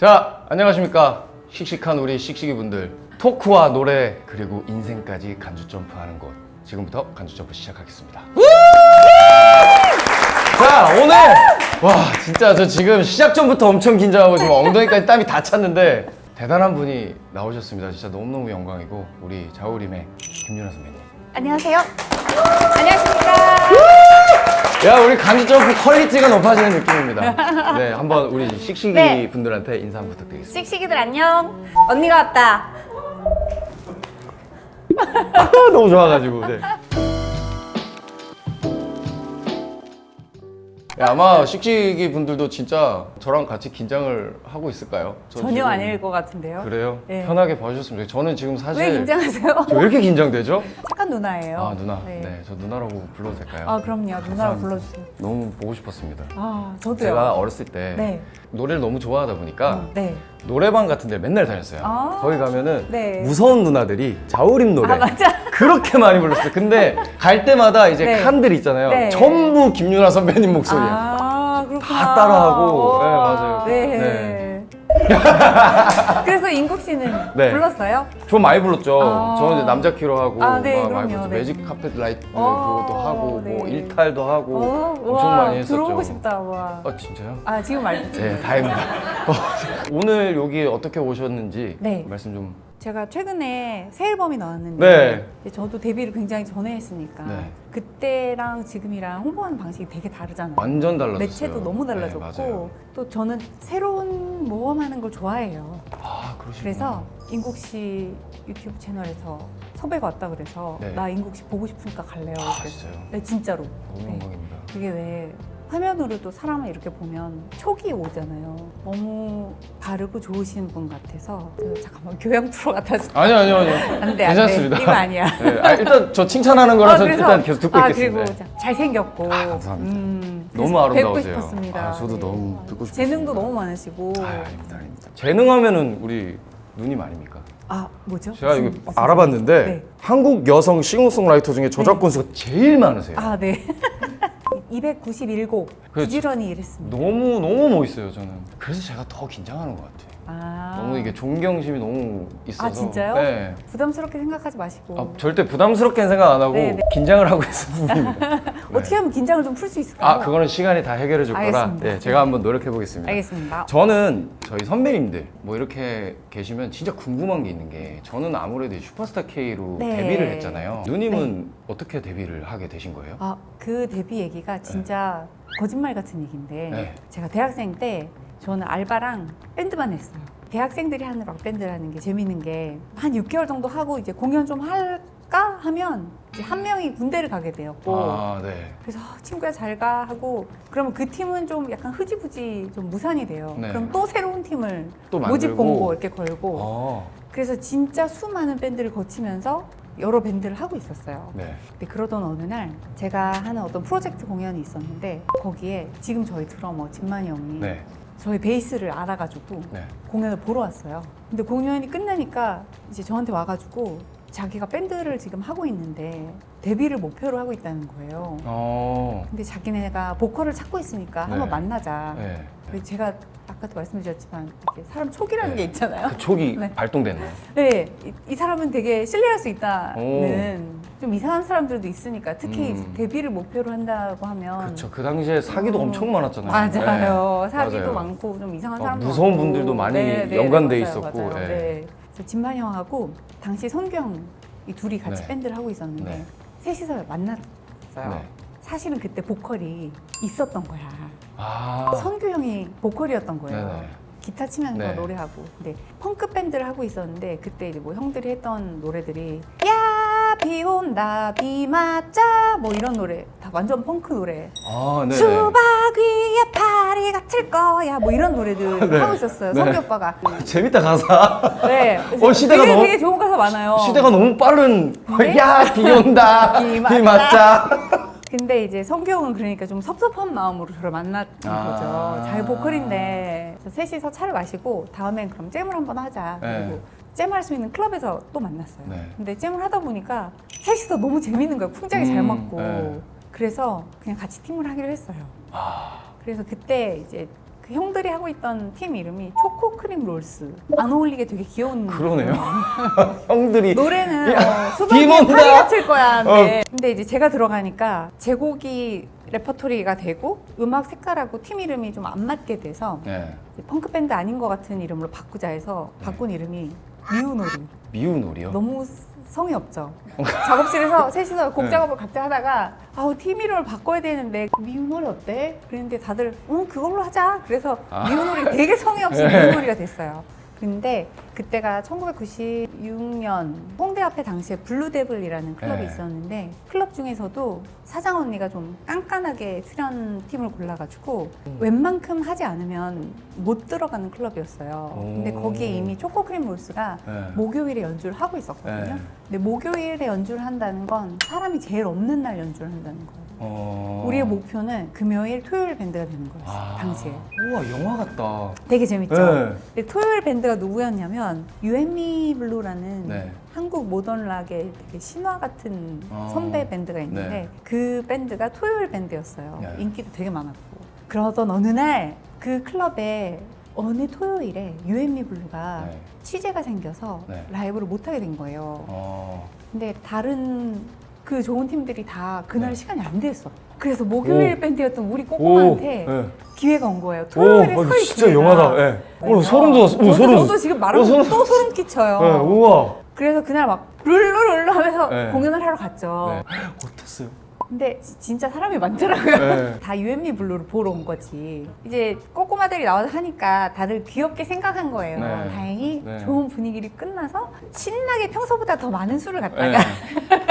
자, 안녕하십니까. 씩씩한 우리 씩씩이 분들. 토크와 노래 그리고 인생까지 간주 점프하는 곳. 지금부터 간주 점프 시작하겠습니다. 자, 오늘 와 진짜 저 지금 시작 전부터 엄청 긴장하고 지금 엉덩이까지 땀이 다 찼는데 대단한 분이 나오셨습니다. 진짜 너무너무 영광이고 우리 자우림의 김윤아 선배님. 안녕하세요. 안녕하십니까. 야, 우리 간주 점프 퀄리티가 높아지는 느낌입니다. 네, 한번 우리 씩씩이 네. 분들한테 인사 한번 부탁드리겠습니다. 씩씩이들 안녕. 언니가 왔다. 너무 좋아가지고. 네. 야, 아마 씩씩이 분들도 진짜 저랑 같이 긴장을 하고 있을까요? 저 전혀 지금- 아닐 것 같은데요. 그래요? 네. 편하게 봐주셨으면 좋겠어요. 저는 지금 사실 왜 긴장하세요? 왜 이렇게 긴장되죠? 착한 누나예요. 아, 누나. 네. 네, 저 누나라고 불러도 될까요? 아, 그럼요. 누나로 감사합니다. 불러주세요. 너무 보고 싶었습니다. 아, 저도요. 제가 어렸을 때 네. 노래를 너무 좋아하다 보니까 네. 노래방 같은 데 맨날 다녔어요. 아. 거기 가면은 네. 무서운 누나들이 자우림 노래 아, 맞아. 그렇게 많이 불렀어요. 근데 갈 때마다 이제 네. 칸들 있잖아요. 네. 전부 김윤아 선배님 목소리예요. 아, 그렇구나. 다 따라하고. 오. 네, 맞아요. 네. 네. 그래서 인국 씨는 네. 불렀어요? 전 많이 불렀죠. 아. 저는 이제 남자 키로 하고 아, 네, 막 많이 그럼요. 불렀죠. 네. 매직 카펫 라이트 어, 그것도 하고 뭐 네. 일탈도 하고 엄청 우와, 많이 했었죠. 들어오고 싶다. 와. 진짜요? 아, 지금 말고. 네, 다행입니다. 오늘 여기 어떻게 오셨는지 네. 말씀 좀. 제가 최근에 새 앨범이 나왔는데 네. 이제 저도 데뷔를 굉장히 전에 했으니까 네. 그때랑 지금이랑 홍보하는 방식이 되게 다르잖아요. 완전 달라졌어요. 매체도 너무 네, 달라졌고 맞아요. 또 저는 새로운 모험하는 걸 좋아해요. 아, 그러시구나. 그래서 인국 씨 유튜브 채널에서 섭외가 왔다 그래서 네. 나 인국 씨 보고 싶으니까 갈래요. 아, 그래서 진짜요? 네, 진짜로. 너무 네. 영광입니다. 그게 왜 화면으로도 사람을 이렇게 보면 촉이 오잖아요. 너무 바르고 좋으신 분 같아서 제가 잠깐만 교양 프로 같아서 아니요. 안 돼, 괜찮습니다. 안 돼. 이거 아니야. 네, 일단 저 칭찬하는 거라서 그래서- 일단 계속 듣고 있겠습니다. 그리고 잘생겼고 감사합니다. 그래서 너무 아름다우세요. 뵙고 싶었습니다. 아, 저도 너무 듣고 싶었어요. 재능도 너무 많으시고 아닙니다. 재능하면은 우리 누님 아닙니까? 아 뭐죠? 제가 무슨- 이거 무슨- 알아봤는데 네. 한국 여성 싱어송라이터 중에 저작권 수가 제일 많으세요. 아 네. 291곡 그렇죠. 부지런히 일했습니다. 너무 멋있어요, 저는. 그래서 제가 더 긴장하는 것 같아요. 아. 너무 이게 존경심이 너무 있어서. 아 진짜요? 네. 부담스럽게 생각하지 마시고 절대 부담스럽게는 생각 안 하고 네, 네. 긴장을 하고 있는 부분입니다. 어떻게 하면 긴장을 좀 풀 수 있을까요? 아, 그거는 시간이 다 해결해 줄 거라 알겠습니다. 네, 제가 한번 노력해 보겠습니다. 알겠습니다. 저는 저희 선배님들 뭐 이렇게 계시면 진짜 궁금한 게 있는 게 저는 아무래도 슈퍼스타 K로 네. 데뷔를 했잖아요. 누님은 어떻게 데뷔를 하게 되신 거예요? 아, 그 데뷔 얘기가 진짜 거짓말 같은 얘기인데 네. 제가 대학생 때 저는 알바랑 밴드만 했어요. 대학생들이 하는 락밴드라는 게 재밌는 게 한 6개월 정도 하고 이제 공연 좀 할까 하면 이제 한 명이 군대를 가게 되었고 아, 네. 그래서 친구야 잘 가 하고 그러면 그 팀은 좀 약간 흐지부지 좀 무산이 돼요. 네. 그럼 또 새로운 팀을 또 모집 만들고. 공고 이렇게 걸고 아, 그래서 진짜 수많은 밴드를 거치면서 여러 밴드를 하고 있었어요. 네. 근데 그러던 어느 날 제가 하는 어떤 프로젝트 공연이 있었는데 거기에 지금 저희 드러머 진만이 형이 네. 저희 베이스를 알아가지고 네. 공연을 보러 왔어요. 근데 공연이 끝나니까 이제 저한테 와가지고 자기가 밴드를 지금 하고 있는데 데뷔를 목표로 하고 있다는 거예요. 근데 자기네가 보컬을 찾고 있으니까 네. 한번 만나자. 네. 그래서 제가 아까도 말씀드렸지만 이렇게 사람 촉이라는 네. 게 있잖아요. 그 촉이 네. 발동됐나요? 네, 이 사람은 되게 신뢰할 수 있다는 좀 이상한 사람들도 있으니까 특히 데뷔를 목표로 한다고 하면 그렇죠. 그 당시에 사기도 엄청 많았잖아요. 맞아요. 네. 사기도 맞아요. 많고 좀 이상한 어, 사람도 무서운 많고. 분들도 많이 연관돼 맞아요, 있었고, 맞아요. 네. 네. 그래서 진만 형하고 당시 선경 이 둘이 같이 네. 밴드를 하고 있었는데 네. 셋이서 만났어요. 네. 사실은 그때 보컬이 있었던 거야. 아, 선규 형이 보컬이었던 거예요. 네네. 기타 치면서 네. 노래하고. 근데 펑크 밴드를 하고 있었는데 그때 이제 뭐 형들이 했던 노래들이 야 비 온다 비 맞자 뭐 이런 노래 다 완전 펑크 노래. 아, 네. 수박 위에 파리가 틀 거야 뭐 이런 노래들 네. 하고 있었어요. 네. 선규 오빠가. 재밌다 가사. 네. 시대가 되게, 너무- 되게 좋은 가사 많아요. 시대가 너무 빠른. 네? 야, 비 온다. 비 비 맞자. 맞자. 근데 이제 성규 형은 그러니까 좀 섭섭한 마음으로 저를 만났던 아. 거죠. 자기 보컬인데 그래서 셋이서 차를 마시고 다음엔 그럼 잼을 한번 하자. 네. 그리고 잼할 수 있는 클럽에서 또 만났어요. 네. 근데 잼을 하다 보니까 셋이서 너무 재밌는 거예요. 쿵짝이 잘 맞고. 네. 그래서 그냥 같이 팀을 하기로 했어요. 그래서 그때 이제 그 그 형들이 하고 있던 팀 이름이 초코크림 롤스. 안 어울리게 되게 귀여운. 그러네요. 형들이 노래는 비 수박에 온다. 파리가 칠 거야. 근데 이제 제가 들어가니까 제곡이 레퍼토리가 되고 음악 색깔하고 팀 이름이 좀 안 맞게 돼서 네. 펑크 밴드 아닌 것 같은 이름으로 바꾸자 해서 바꾼 이름이 미우놀이. 미우놀이요? 너무 성의 없죠. 작업실에서 셋이서 곡 작업을 각자 하다가 아우 팀 이름을 바꿔야 되는데 미우놀이 어때? 그랬는데 다들 그걸로 하자. 그래서 미우놀이 되게 성의 없이 미우놀이가 됐어요. 근데 그때가 1996년 홍대 앞에 당시에 블루데블이라는 클럽이 네. 있었는데 클럽 중에서도 사장 언니가 좀 깐깐하게 출연팀을 골라가지고 웬만큼 하지 않으면 못 들어가는 클럽이었어요. 근데 거기에 이미 초코크림 롤스가 네. 목요일에 연주를 하고 있었거든요. 네. 근데 목요일에 연주를 한다는 건 사람이 제일 없는 날 연주를 한다는 거예요. 우리의 목표는 금요일, 토요일 밴드가 되는 거였어요. 당시에. 우와, 영화 같다. 되게 재밌죠? 네. 근데 토요일 밴드가 누구였냐면 유앤미 블루라는 네. 한국 모던 락의 되게 신화 같은 선배 밴드가 있는데 네. 그 밴드가 토요일 밴드였어요. 네. 인기도 되게 많았고. 그러던 어느 날 그 클럽에 어느 토요일에 유앤미 블루가 네. 취재가 생겨서 네. 라이브를 못하게 된 거예요. 어. 근데 다른 그 좋은 팀들이 다 그날 네. 시간이 안 됐어. 그래서 목요일 오. 밴드였던 우리 꼬꼬마한테 네. 기회가 온 거예요. 토요일에 서 있기가. 진짜 영화다. 네. 소름 돋았어. 저도 지금 말하면 또 소름 끼쳐요. 네, 우와. 그래서 그날 막 룰루룰루 하면서 네. 공연을 하러 갔죠. 네. 어땠어요? 근데 진짜 사람이 많더라고요. 네. 다 유앤미 블루를 보러 온 거지. 이제 꼬꼬마들이 나와서 하니까 다들 귀엽게 생각한 거예요. 네. 다행히 네. 좋은 분위기를 끝나서 신나게 평소보다 더 많은 술을 갖다가 네.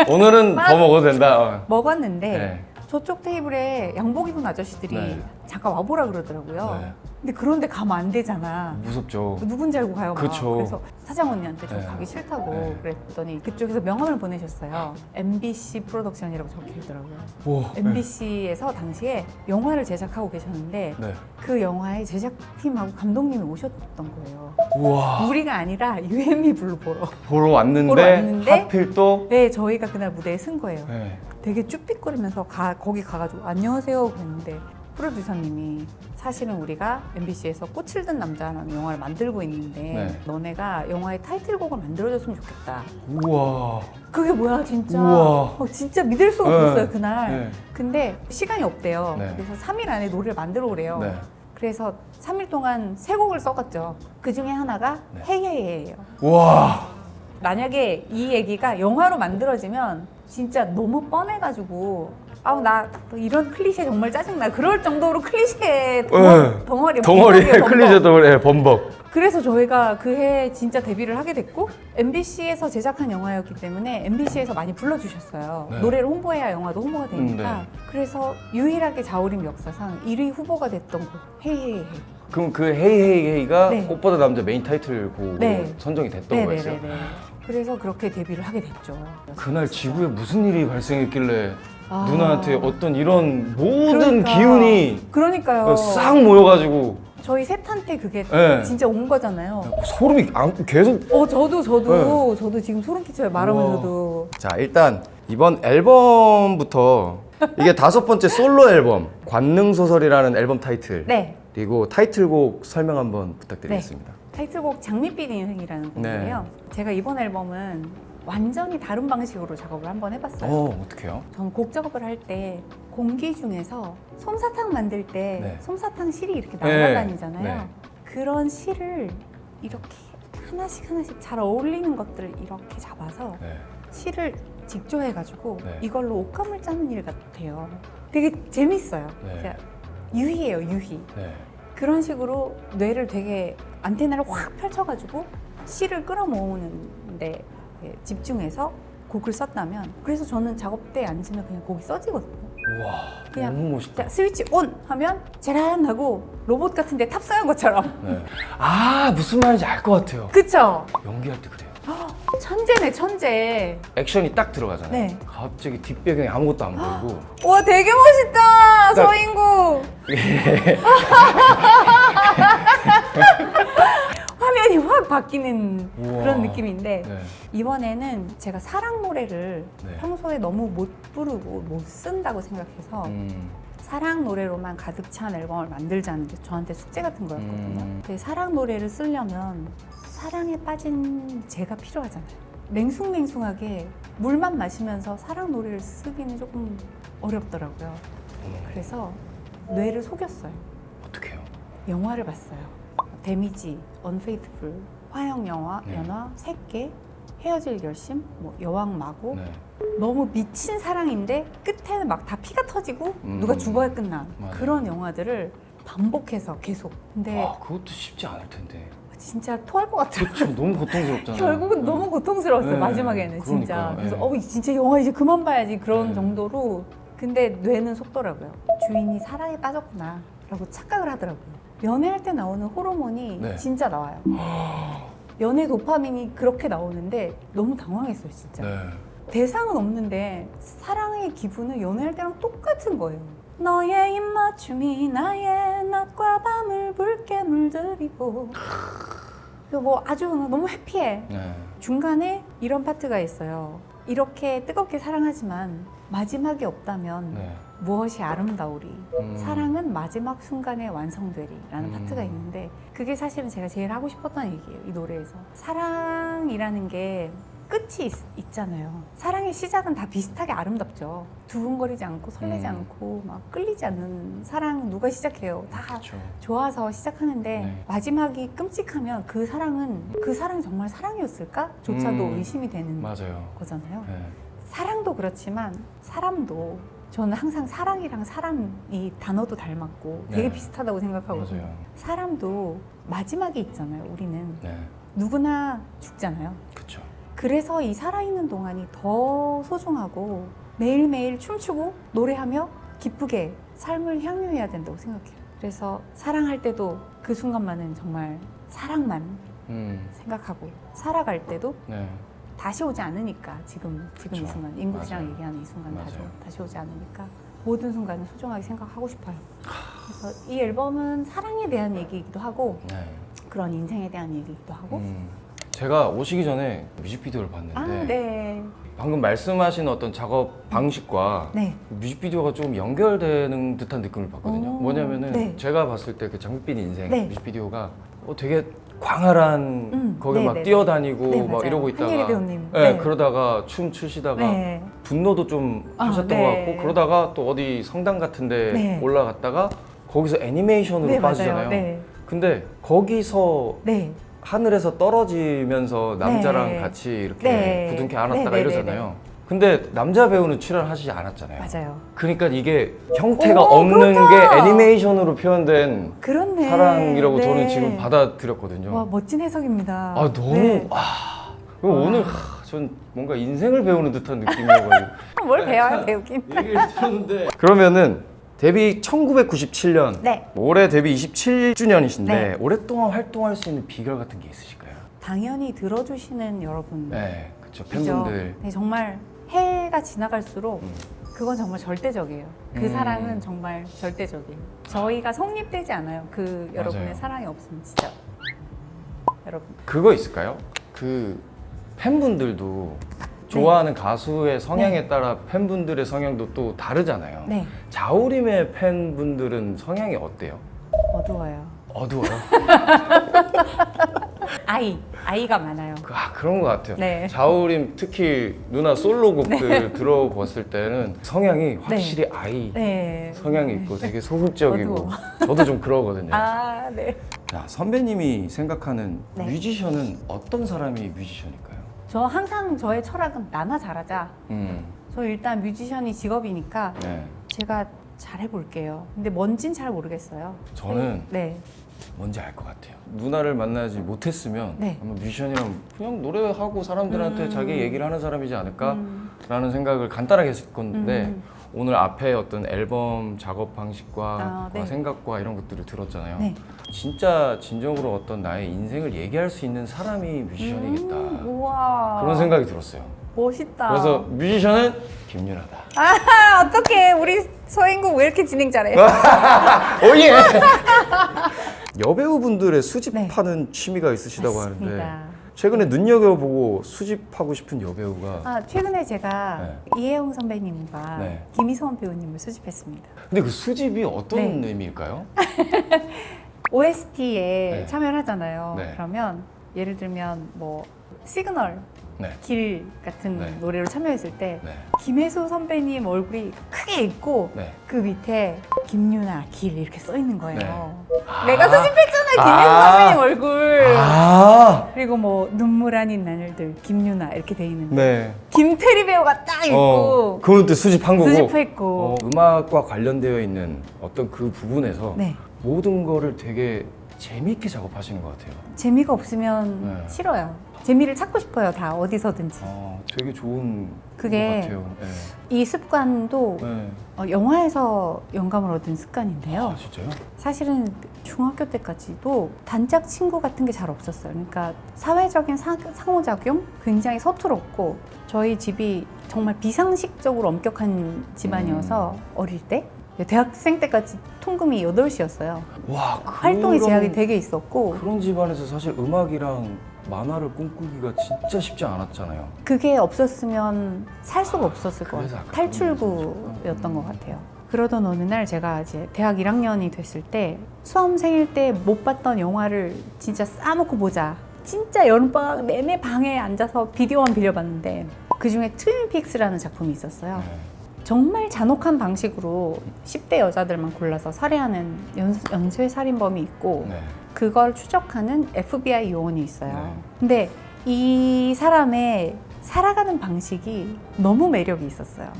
오늘은 더 먹어도 된다. 먹었는데 네. 저쪽 테이블에 양복 입은 아저씨들이 네. 잠깐 와보라 그러더라고요. 네. 근데 그런데 가면 안 되잖아. 무섭죠. 누군지 알고 가요. 막. 그쵸. 그래서 사장 언니한테 저 네. 가기 싫다고 네. 그랬더니 그쪽에서 명함을 보내셨어요. MBC 프로덕션이라고 적혀 있더라고요. 오. MBC에서 당시에 영화를 제작하고 계셨는데 네. 그 영화의 제작팀하고 감독님이 오셨던 거예요. 우와. 우리가 아니라 유앤미 블루 보러. 보러 왔는데, 보러 왔는데 하필 또. 네, 저희가 그날 무대에 쓴 거예요. 네. 되게 쭈삣거리면서 거기 가가지고 안녕하세요 그랬는데 프로듀서님이 사실은 우리가 MBC에서 꽃을 든 남자라는 영화를 만들고 있는데 네. 너네가 영화의 타이틀곡을 만들어줬으면 좋겠다. 우와. 그게 뭐야 진짜. 우와. 진짜 믿을 수가 네. 없었어요 그날. 네. 근데 시간이 없대요. 네. 그래서 3일 안에 노래를 만들어 오래요. 네. 그래서 3일 동안 3곡을 써갔죠. 그 중에 하나가 네. 헤이헤이예요. 우와. 만약에 이 얘기가 영화로 만들어지면 진짜 너무 뻔해가지고 아우 나 이런 클리셰 정말 짜증나 그럴 정도로 클리셰 덩어리 덩어리에 범벅이에요, 클리셰 덩어리 범벅. 그래서 저희가 그 해 진짜 데뷔를 하게 됐고 MBC에서 제작한 영화였기 때문에 MBC에서 많이 불러주셨어요. 네. 노래를 홍보해야 영화도 홍보가 되니까 네. 그래서 유일하게 자우림 역사상 1위 후보가 됐던 곡 헤이헤이헤이. 그럼 그 헤이헤이헤이가 네. 꽃보다 남자 메인 타이틀곡으로 네. 선정이 됐던 거였어요. 네네네네. 그래서 그렇게 데뷔를 하게 됐죠. 그날 지구에 무슨 일이 발생했길래 아. 누나한테 어떤 이런 모든 그러니까. 기운이 그러니까요. 싹 모여가지고 저희 셋한테 그게 네. 진짜 온 거잖아요. 소름이 계속. 저도 지금 소름 끼쳐요 말하면서도. 자, 일단 이번 앨범부터 이게 5번째 솔로 앨범 관능소설이라는 앨범 타이틀. 네. 그리고 타이틀곡 설명 한번 부탁드리겠습니다. 타이틀곡 장밋빛 인생이라는 곡이에요. 제가 이번 앨범은 완전히 다른 방식으로 작업을 한번 해봤어요. 어떡해요? 저는 곡 작업을 할 때 공기 중에서 솜사탕 만들 때 네. 솜사탕 실이 이렇게 날아다니잖아요. 네. 그런 실을 이렇게 하나씩 잘 어울리는 것들을 이렇게 잡아서 네. 실을 직조해가지고 네. 이걸로 옷감을 짜는 일 같아요. 되게 재밌어요. 네. 그냥 유희예요, 유희. 네. 그런 식으로 뇌를 안테나를 확 펼쳐가지고 실을 끌어모으는데 집중해서 곡을 썼다면 그래서 저는 작업대에 앉으면 그냥 곡이 써지거든요. 우와, 그냥 너무 멋있다. 자, 스위치 온 하면 짜란 하고 로봇 같은데 탑승한 것처럼. 네. 아, 무슨 말인지 알 것 같아요. 그쵸? 연기할 때 그래요. 천재네 천재. 액션이 딱 들어가잖아요. 네. 갑자기 뒷배경에 아무것도 안 보이고. 와 되게 멋있다 그러니까- 서인국. 화면이 확 바뀌는 우와. 그런 느낌인데 네. 이번에는 제가 사랑 노래를 네. 평소에 너무 못 부르고 못 쓴다고 생각해서 사랑 노래로만 가득 찬 앨범을 만들자는 게 저한테 숙제 같은 거였거든요. 근데 사랑 노래를 쓰려면 사랑에 빠진 제가 필요하잖아요. 맹숭맹숭하게 물만 마시면서 사랑 노래를 쓰기는 조금 어렵더라고요. 그래서 뇌를 속였어요. 어떻게 해요? 영화를 봤어요. 데미지, 언페이트풀, 화영 영화, 네. 연화, 새끼, 헤어질 결심, 뭐 여왕 마고. 네. 너무 미친 사랑인데 끝에는 막 다 피가 터지고 누가 죽어야 끝나. 맞아요. 그런 영화들을 반복해서 계속. 근데 와, 그것도 쉽지 않을 텐데. 진짜 토할 것 같아요. 그렇죠. 너무 고통스럽잖아요. 결국은 너무 고통스러웠어요. 네. 마지막에는 진짜. 그러니까요. 그래서 네. 진짜 영화 이제 그만 봐야지 그런 네. 정도로. 근데 뇌는 속더라고요. 주인이 사랑에 빠졌구나 라고 착각을 하더라고요. 연애할 때 나오는 호르몬이 네. 진짜 나와요. 연애 도파민이 그렇게 나오는데 너무 당황했어요, 진짜. 네. 대상은 없는데 사랑의 기분은 연애할 때랑 똑같은 거예요. 너의 입맞춤이 나의 낮과 밤을 붉게 물들이고. 뭐 아주 너무 해피해. 네. 중간에 이런 파트가 있어요. 이렇게 뜨겁게 사랑하지만 마지막이 없다면 네. 무엇이 아름다우리. 사랑은 마지막 순간에 완성되리라는 파트가 있는데 그게 사실은 제가 제일 하고 싶었던 얘기예요. 이 노래에서. 사랑이라는 게 끝이 있잖아요. 사랑의 시작은 다 비슷하게 아름답죠. 두근거리지 않고 설레지 않고 막 끌리지 않는 사랑 누가 시작해요? 다 그렇죠. 좋아서 시작하는데 네. 마지막이 끔찍하면 그 사랑이 정말 사랑이었을까? 조차도 의심이 되는 맞아요. 거잖아요. 네. 사랑도 그렇지만 사람도 저는 항상 사랑이랑 사람이 단어도 닮았고 되게 네. 비슷하다고 생각하거든요. 맞아요. 사람도 마지막이 있잖아요. 우리는 네. 누구나 죽잖아요. 그렇죠. 그래서 이 살아있는 동안이 더 소중하고 매일매일 춤추고 노래하며 기쁘게 삶을 향유해야 된다고 생각해요. 그래서 사랑할 때도 그 순간만은 정말 사랑만 생각하고 살아갈 때도 네. 다시 오지 않으니까 지금 이 그쵸. 순간 임국이랑 맞아요. 얘기하는 이 순간 맞아요. 다시 오지 않으니까 모든 순간을 소중하게 생각하고 싶어요. 그래서 이 앨범은 사랑에 대한 얘기이기도 하고 네. 그런 인생에 대한 얘기이기도 하고 제가 오시기 전에 뮤직비디오를 봤는데 네. 방금 말씀하신 어떤 작업 방식과 네. 뮤직비디오가 조금 연결되는 듯한 느낌을 받거든요. 오, 뭐냐면은 네. 제가 봤을 때 그 장밋빛 인생 네. 뮤직비디오가 되게 광활한 거기 네, 막 네, 뛰어다니고 네, 막 맞아요. 이러고 있다가 한예리 배우님. 네, 네. 그러다가 춤 추시다가 네. 분노도 좀 하셨던 네. 것 같고 그러다가 또 어디 성당 같은데 네. 올라갔다가 거기서 애니메이션으로 네, 빠지잖아요. 맞아요. 네. 근데 거기서 네. 하늘에서 떨어지면서 남자랑 네. 같이 이렇게 네. 부둥켜 안았다가 네, 네, 이러잖아요. 근데 남자 배우는 출연하시지 않았잖아요. 맞아요. 그러니까 이게 형태가 오, 없는 그렇다. 게 애니메이션으로 표현된 그렇네. 사랑이라고 네. 저는 지금 받아들였거든요. 와, 멋진 해석입니다. 아 너무 네. 그럼 오늘 전 뭔가 인생을 배우는 듯한 느낌이어가지고 뭘 배워요, 배우긴. 얘기를 들었는데 그러면은 데뷔 1997년 네. 올해 데뷔 27주년이신데 네. 오랫동안 활동할 수 있는 비결 같은 게 있으실까요? 당연히 들어주시는 여러분. 네, 그렇죠. 이죠. 팬분들. 네, 정말 해가 지나갈수록 그건 정말 절대적이에요. 그 사랑은 정말 절대적이에요. 저희가 성립되지 않아요. 그 여러분의 맞아요. 사랑이 없으면 진짜. 여러분. 그거 있을까요? 그 팬분들도 좋아하는 가수의 성향에 따라 팬분들의 성향도 또 다르잖아요. 네. 자우림의 팬분들은 성향이 어때요? 어두워요. 어두워요? 아이가 많아요. 그런 것 같아요. 네. 자우림 특히 누나 솔로곡들 들어봤을 때는 성향이 확실히 아이 네. 성향이 있고 되게 소극적이고 어두워. 저도 좀 그러거든요. 네. 자, 선배님이 생각하는 네. 뮤지션은 어떤 사람이 뮤지션일까요? 저 항상 저의 철학은 나나 잘하자. 저 일단 뮤지션이 직업이니까 네. 제가 잘해볼게요. 근데 뭔진 잘 모르겠어요. 저는 네. 뭔지 알 것 같아요. 누나를 만나지 못했으면 네. 아마 뮤지션이랑 그냥 노래하고 사람들한테 자기 얘기를 하는 사람이지 않을까라는 생각을 간단하게 했을 건데 오늘 앞에 어떤 앨범 작업 방식과 네. 생각과 이런 것들을 들었잖아요. 네. 진짜 진정으로 어떤 나의 인생을 얘기할 수 있는 사람이 뮤지션이겠다. 우와. 그런 생각이 들었어요. 멋있다. 그래서 뮤지션은 김유라다. 어떡해. 우리 서인국 왜 이렇게 진행 잘해? 오예! 여배우분들의 수집하는 취미가 있으시다고 맞습니다. 하는데 최근에 눈여겨보고 수집하고 싶은 여배우가 최근에 제가 이혜영 선배님과 네. 김희선 배우님을 수집했습니다. 근데 그 수집이 어떤 네. 의미일까요? OST에 네. 참여를 하잖아요. 네. 그러면 예를 들면 뭐 시그널 네. 길 같은 네. 노래로 참여했을 때 네. 김혜수 선배님 얼굴이 크게 있고 네. 그 밑에 김유나 길 이렇게 써 있는 거예요. 네. 내가 수집했잖아요, 김혜수 아. 선배님 얼굴. 아. 그리고 뭐 눈물 아닌 나날들 김유나 이렇게 돼 있는데 네. 김태리 배우가 딱 있고 그건 또 수집한 거고. 수집했고. 음악과 관련되어 있는 어떤 그 부분에서 네. 모든 거를 되게 재미있게 작업하시는 것 같아요. 재미가 없으면 네. 싫어요. 재미를 찾고 싶어요, 다 어디서든지. 되게 좋은 그게 것 같아요. 네. 이 습관도 네. 영화에서 영감을 얻은 습관인데요. 아, 진짜요? 사실은 중학교 때까지도 단짝 친구 같은 게 잘 없었어요. 그러니까 사회적인 상호작용 굉장히 서툴었고 저희 집이 정말 비상식적으로 엄격한 집안이어서 어릴 때 대학생 때까지 통금이 8시였어요. 와, 활동의 제약이 되게 있었고 그런 집안에서 사실 음악이랑 만화를 꿈꾸기가 진짜 쉽지 않았잖아요. 그게 없었으면 살 수가 없었을 것 그래서 같아요. 약간 탈출구였던 것 같아요. 그러던 어느 날 제가 이제 대학 1학년이 됐을 때 수험 생일 때 못 봤던 영화를 진짜 싸놓고 보자. 진짜 여름방학 내내 방에 앉아서 비디오만 빌려봤는데 그중에 트윈픽스라는 작품이 있었어요. 네. 정말 잔혹한 방식으로 10대 여자들만 골라서 살해하는 연쇄 살인범이 있고 네. 그걸 추적하는 FBI 요원이 있어요. 네. 근데 이 사람의 살아가는 방식이 너무 매력이 있었어요.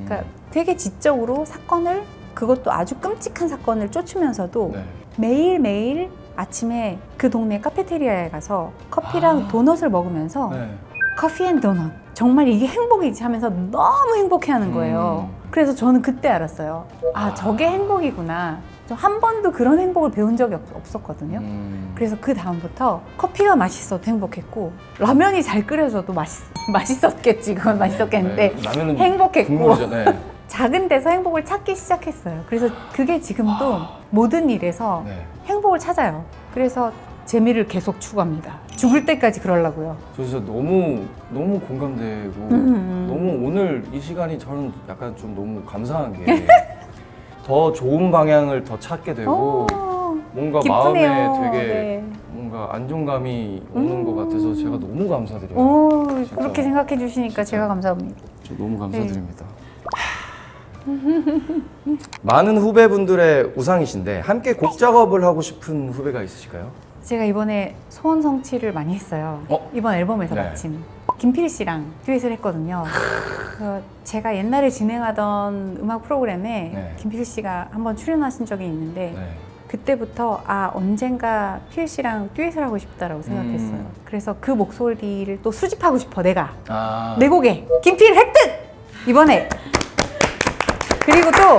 그러니까 되게 지적으로 사건을, 그것도 아주 끔찍한 사건을 쫓으면서도 네. 매일매일 아침에 그 동네 카페테리아에 가서 커피랑 도넛을 먹으면서 네. 커피 앤 도넛, 정말 이게 행복이지 하면서 너무 행복해하는 거예요. 그래서 저는 그때 알았어요. 저게 행복이구나. 저 한 번도 그런 행복을 배운 적이 없었거든요. 그래서 그 다음부터 커피가 맛있어도 행복했고 라면이 잘 끓여져도 맛있었겠지. 그건 맛있었겠는데 네. 라면은 행복했고 국물이죠. 네. 작은 데서 행복을 찾기 시작했어요. 그래서 그게 지금도 모든 일에서 네. 행복을 찾아요. 그래서 재미를 계속 추구합니다. 죽을 때까지 그러려고요. 저 진짜 너무 공감되고 너무 오늘 이 시간이 저는 약간 좀 너무 감사한 게 더 좋은 방향을 더 찾게 되고 뭔가 기쁘네요. 마음에 되게 네. 뭔가 안정감이 오는 것 같아서 제가 너무 감사드려요. 진짜. 그렇게 생각해 주시니까 제가 감사합니다. 저 너무 감사드립니다. 많은 후배분들의 우상이신데 함께 곡 작업을 하고 싶은 후배가 있으실까요? 제가 이번에 소원 성취를 많이 했어요. 이번 앨범에서 네. 마침 김필 씨랑 듀엣을 했거든요. 제가 옛날에 진행하던 음악 프로그램에 네. 김필 씨가 한번 출연하신 적이 있는데 네. 그때부터 언젠가 필 씨랑 듀엣을 하고 싶다라고 생각했어요. 그래서 그 목소리를 또 수집하고 싶어, 내가. 내 곡에 김필 획득! 이번에. 그리고 또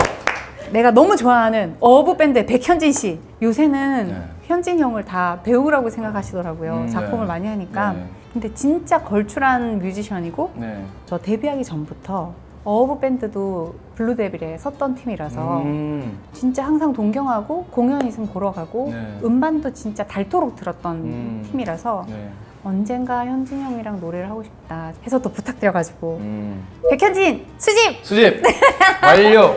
내가 너무 좋아하는 어부 밴드의 백현진 씨. 요새는 네. 현진 형을 다 배우라고 생각하시더라고요. 작품을 네. 많이 하니까. 네. 근데 진짜 걸출한 뮤지션이고 네. 저 데뷔하기 전부터 어부 밴드도 블루데빌에 섰던 팀이라서 진짜 항상 동경하고 공연 있으면 보러 가고 네. 음반도 진짜 닳도록 들었던 팀이라서 네. 언젠가 현진 형이랑 노래를 하고 싶다 해서 또 부탁드려가지고 백현진 수집 완료.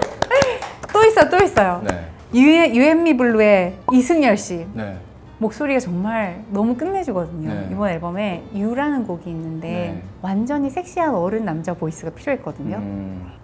또 있어요. 네. 유앤미 블루의 이승열 씨 네. 목소리가 정말 너무 끝내주거든요. 네. 이번 앨범에 유라는 곡이 있는데 네. 완전히 섹시한 어른 남자 보이스가 필요했거든요.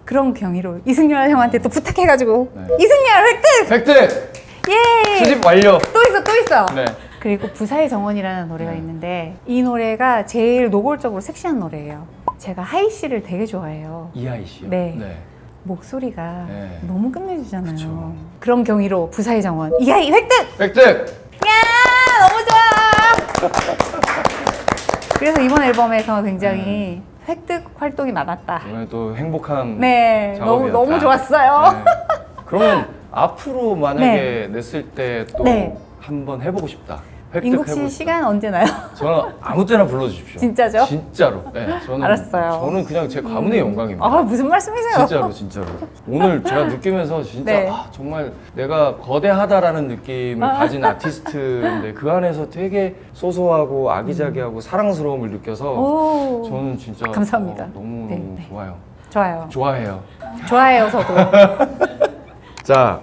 그런 경위로 이승열 형한테 또 부탁해가지고 네. 이승열 획득! 획득! 예! 수집 완료. 또 있어. 네. 그리고 부사의 정원이라는 노래가 있는데 이 노래가 제일 노골적으로 섹시한 노래예요. 제가 하이 씨를 되게 좋아해요. 이하이 씨요? 네. 목소리가 네. 너무 끝내주잖아요. 그쵸. 그런 경위로 부사의 정원 이하이 획득! 획득! 야 너무 좋아. 그래서 이번 앨범에서 굉장히 획득 활동이 많았다. 오늘 또 행복한 네, 작업이었다. 너무 좋았어요. 네. 그러면 앞으로 만약에 냈을 때 또 네. 한번 해보고 싶다. 민국 씨 획득해보고 시간 언제 나요? 저는 아무 때나 불러주십시오. 진짜죠? 진짜로. 네, 저는 알았어요. 저는 그냥 제 가문의 영광입니다. 아, 무슨 말씀이세요? 진짜로. 오늘 제가 느끼면서 진짜 네. 정말 내가 거대하다라는 느낌을 가진 아티스트인데 그 안에서 되게 소소하고 아기자기하고 사랑스러움을 느껴서 오. 저는 진짜 감사합니다. 너무 네. 좋아요. 좋아요. 좋아해요. 좋아해요, 저도. 자,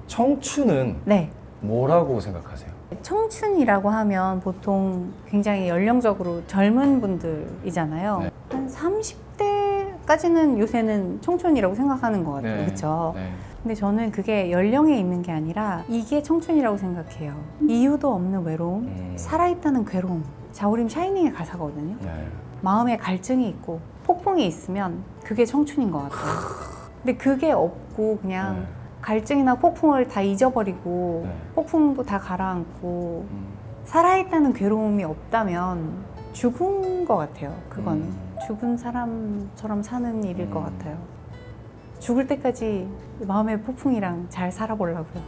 청춘은 네. 뭐라고 생각하세요? 청춘이라고 하면 보통 굉장히 연령적으로 젊은 분들이잖아요. 네. 한 30대까지는 요새는 청춘이라고 생각하는 것 같아요. 그렇죠? 네. 근데 저는 그게 연령에 있는 게 아니라 이게 청춘이라고 생각해요. 이유도 없는 외로움, 살아있다는 괴로움. 자우림 샤이닝의 가사거든요. 네. 마음에 갈증이 있고 폭풍이 있으면 그게 청춘인 것 같아요. 근데 그게 없고 그냥 네. 갈증이나 폭풍을 다 잊어버리고 네. 폭풍도 다 가라앉고 살아있다는 괴로움이 없다면 죽은 것 같아요. 그건 죽은 사람처럼 사는 일일 것 같아요. 죽을 때까지 마음의 폭풍이랑 잘 살아보려고요.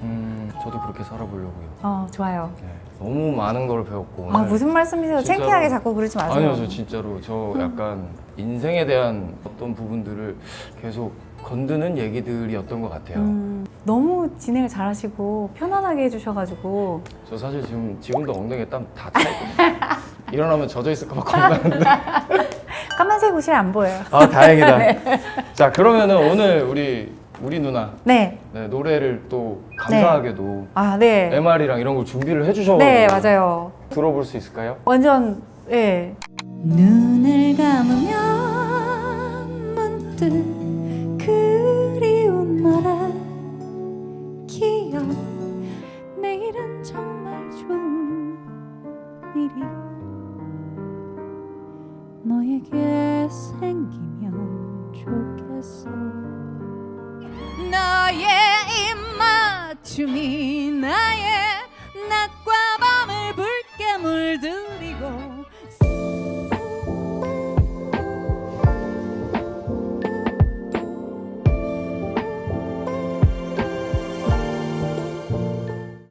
저도 그렇게 살아보려고요. 좋아요. 네. 너무 많은 걸 배웠고 아, 오늘 무슨 말씀이세요? 진짜로. 창피하게 자꾸 그러지 마세요. 아니요, 저 진짜로 저 약간 인생에 대한 어떤 부분들을 계속 건드는 얘기들이었던 것 같아요. 너무 진행을 잘하시고 편안하게 해주셔가지고 저 사실 지금도 엉덩이에 땀 다 차있거든요. 일어나면 젖어 있을까 봐 겁나는데. 까만색 옷이 안 보여요. 아, 다행이다. 자, 그러면은 오늘 우리 누나 네. 네, 노래를 또 감사하게도 아, 네. MR이랑 이런 걸 준비를 해주셔가지고 네, 맞아요. 들어볼 수 있을까요? 완전, 예. 눈을 감으면 문득 그리운 너라 기억 내일은 정말 좋은 일이 너에게 생기면 좋겠어 너의 입맞춤이 나의